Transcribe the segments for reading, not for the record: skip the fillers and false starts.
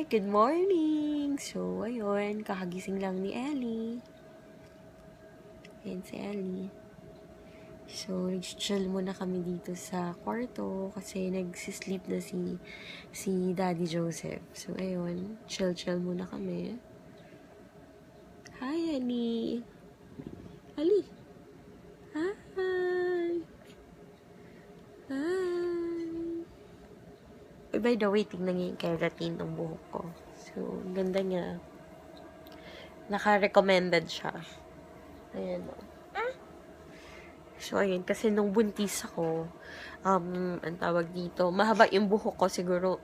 Good morning! So, ayun, kakagising lang ni Ellie. Ayan si Ellie. So, nag-chill muna kami dito sa kwarto kasi nagsisleep na si Daddy Joseph. So, ayun, chill muna kami. Hi, Ellie! Ellie! Hi! Hi! By the way, tingnan niyo yung keratin ng buhok ko. So, ganda niya. Naka-recommended siya. Ayan o. So, ayun. Kasi nung buntis ako, ang tawag dito, mahaba yung buhok ko siguro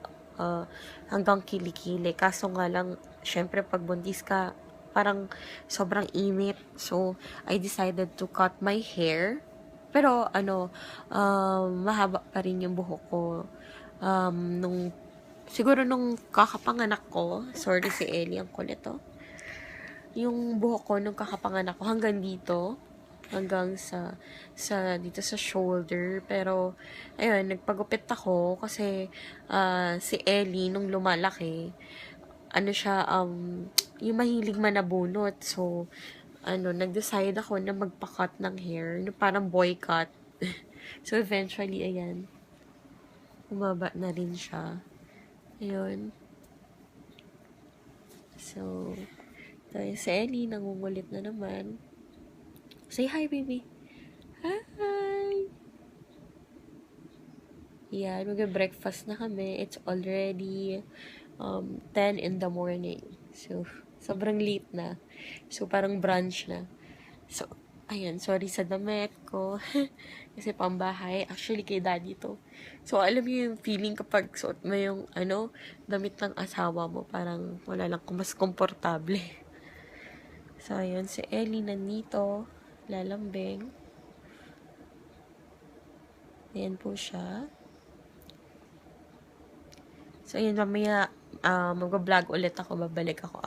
hanggang kilikili. Kaso nga lang, syempre pag buntis ka, parang sobrang init. So, I decided to cut my hair. Pero, mahaba pa rin yung buhok ko. Siguro nung kakapanganak ko, sorry si Ellie, ang kulit to. Yung buhok ko nung kakapanganak ko hanggang dito, hanggang dito sa shoulder. Pero ayun, nagpagupit ako kasi si Ellie nung lumalaki, yung mahilig manabunot. So nag-decide ako na magpa-cut ng hair, parang boy cut. So eventually ayan, umaba na rin siya. Ayun. So tayo si Ellie, nangungulit na naman. Say hi, baby. Hi! Yan, mag-breakfast na kami. It's already 10 in the morning. So, sobrang late na. So, parang brunch na. So, ayan, sorry sa damit ko. Kasi pambahay. Actually, kay daddy to. So, alam niyo yung feeling kapag suot mo yung, damit ng asawa mo. Parang wala lang mas komportable. So, ayun, si Ellie nandito. Lalambing. Ayan po siya. So, ayun, mamaya, mag-vlog ulit ako. Babalik ako,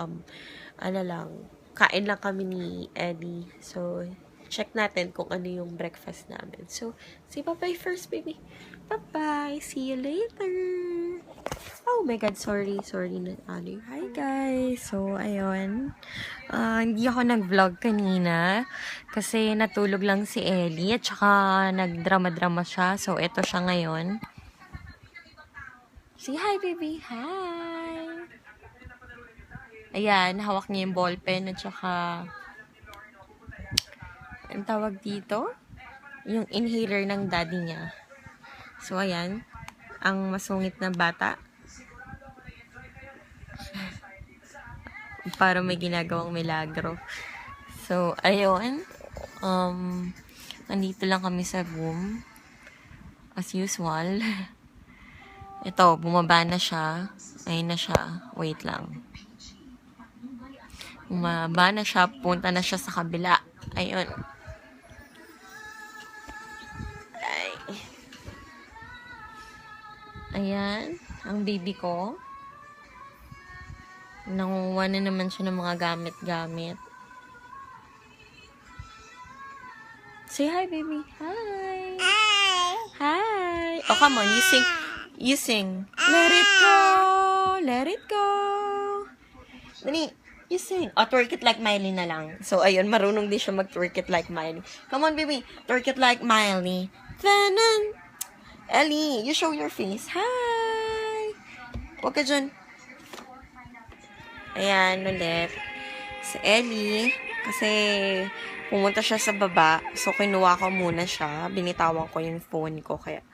kain lang kami ni Eddie. So, check natin kung ano yung breakfast namin. So, say bye-bye first, baby. Bye-bye. See you later. Oh my God, sorry na Hi guys. So, ayun. Hindi ako nag-vlog kanina kasi natulog lang si Ellie at saka nagdrama-drama siya. So, eto siya ngayon. Say hi, baby. Hi. Ayan, hawak niya yung ballpen at saka ang tawag dito, yung inhaler ng daddy niya. So, ayan, ang masungit na bata. Para may ginagawang milagro. So, ayun. Nandito lang kami sa room. As usual. Ito, bumaba na siya. Ayun na siya. Wait lang. Bumaba na siya. Punta na siya sa kabila. Ayun. Ay. Ayan. Ang baby ko. Nanguha na naman siya ng mga gamit-gamit. Say hi, baby. Hi. Hi. Oh, come on. You sing. Let it go. Let it go. Dali. You sing. Oh, twerk it like Miley na lang. So, ayun. Marunong din siya mag-twerk it like Miley. Come on, baby. Twerk it like Miley. Tanan. Ellie, you show your face. Hi. Huwag ka dyan. Ayan, ulit. Si Ellie, kasi pumunta siya sa baba. So, kinuha ko muna siya. Binitawan ko yung phone ko. Kaya,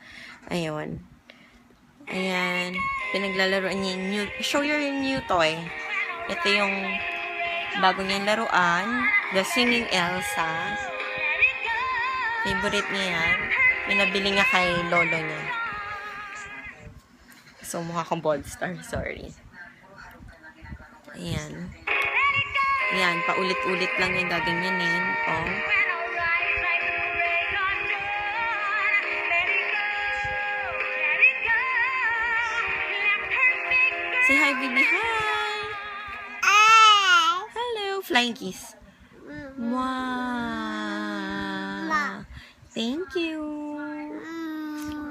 ayun. Ayan. Pinaglalaroan niya yung new. Show your new toy. Ito yung bago niyang laruan. The Singing Elsa. Favorite niya yan. Pinabili nga kay lolo niya. So, mukha akong Bold Star. Sorry. Ayan. Ayan, paulit-ulit lang yung gaganyanin. Oh. Say hi, baby. Hi. Hello. Flying kiss. Mwah. Thank you.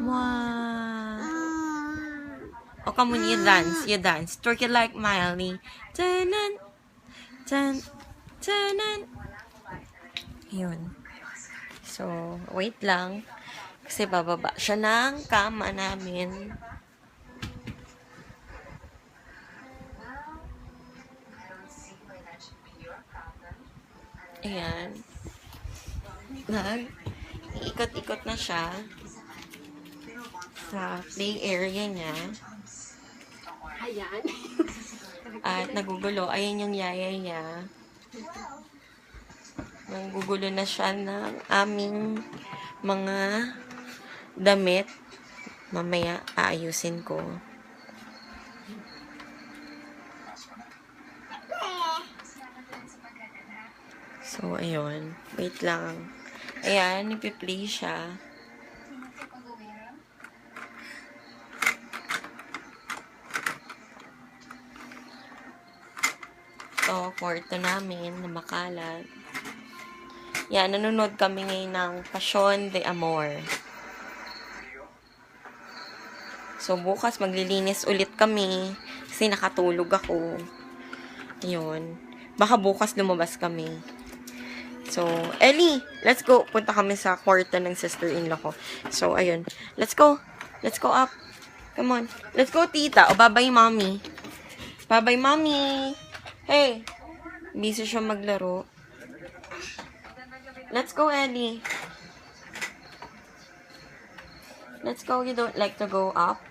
Mwah. O, come on, you dance. Twerk it like Miley. Tanan, tan, tanan. Yun. So, wait lang. Kasi bababa siya ng kama namin. Ayan. Iikot-ikot na siya sa play area niya. Ayan. At nagugulo. Ayan yung yaya niya. Nagugulo na siya ng aming mga damit. Mamaya aayusin ko. So, ayun. Wait lang. Ayan, ipi-play siya. Ito, kwarto namin na makalat. Yan, nanonood kami ngayon ng Passion de Amor. So, bukas maglilinis ulit kami kasi nakatulog ako. Ayun. Baka bukas lumabas kami. So, Ellie, let's go. Punta kami sa kwarto ng sister-in-law ko. So, ayun. Let's go. Let's go up. Come on. Let's go, tita. O, bye-bye, mommy. Bye-bye, mommy. Hey. Busy siya maglaro. Let's go, Ellie. Let's go. You don't like to go up?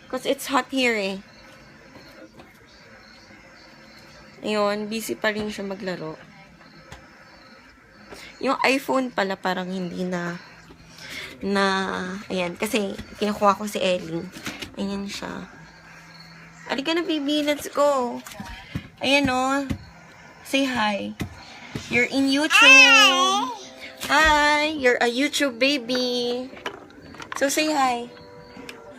Because it's hot here, eh. Ayun, busy pa rin siya maglaro. Yung iPhone pala parang hindi ayan, kasi kinukuha ko si Ellie. Ayan siya. Halika na, baby. Let's go. Ayan, oh. Say hi. You're in YouTube. Hi. You're a YouTube baby. So, say hi.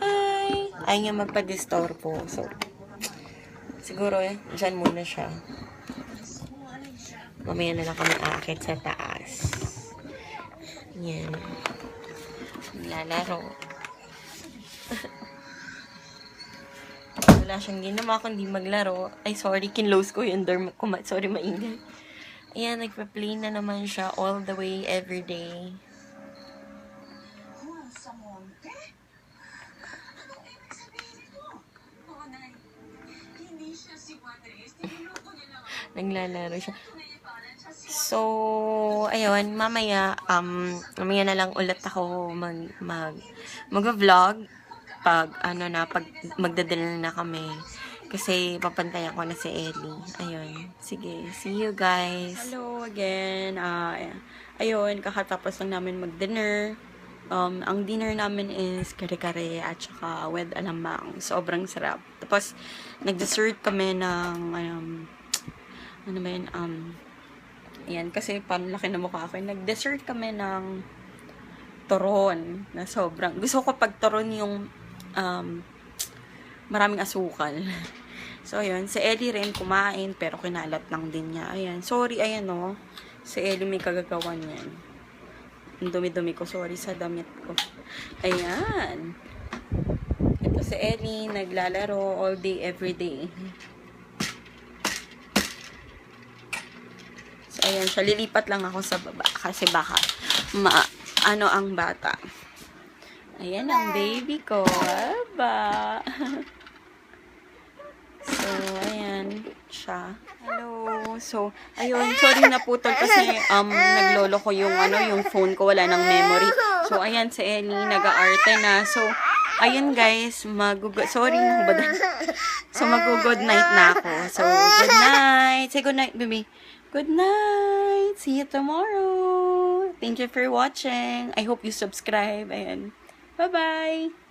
Hi. Ayaw niya magpa-disturbo. So, siguro, dyan muna siya. Mamaya na lang kami aakit sa taas. Yan. Lalaro. Wala siyang ginawa kundi maglaro. Ay, sorry. Kinlose ko yung door. Sorry, maingay. Ayan, nagpa-play na naman siya all the way, every day. Naglalaro siya. So, ayun, mamaya na lang ulit ako mag-vlog pag magdadala na kami. Kasi papantayan ko na si Ellie. Ayun. Sige, see you guys. Hello again. Ayun, kakatapos lang namin mag-dinner. Ang dinner namin is kare-kare at saka with alamang. Sobrang sarap. Tapos, nag-dessert kami ng ano ba yun? Ayan, kasi parang laki na mukha ako. Nag-dessert kami ng turon na sobrang. Gusto ko pag turon yung maraming asukal. So, ayun. Si Ellie rin kumain, pero kinalat lang din niya. Ayan. Sorry, ayan o. Si Ellie may kagagawan yan. Ang dumi-dumi ko. Sorry sa damit ko. Ayan. Ito si Ellie, naglalaro all day, every day. So, ayan siya. Lilipat lang ako sa baba kasi baka ang bata. Ayan ang baby ko. Aba. So, ayan siya. Hello. So, ayun. Sorry na putol kasi naglolo ko yung phone ko. Wala ng memory. So, ayan si Ellie. Nag-aarte na. So, ayun guys. Sorry na ba? So, mag-good night na ako. So, good night. Say good night, baby. Good night. See you tomorrow. Thank you for watching. I hope you subscribe. Ayan. Bye-bye.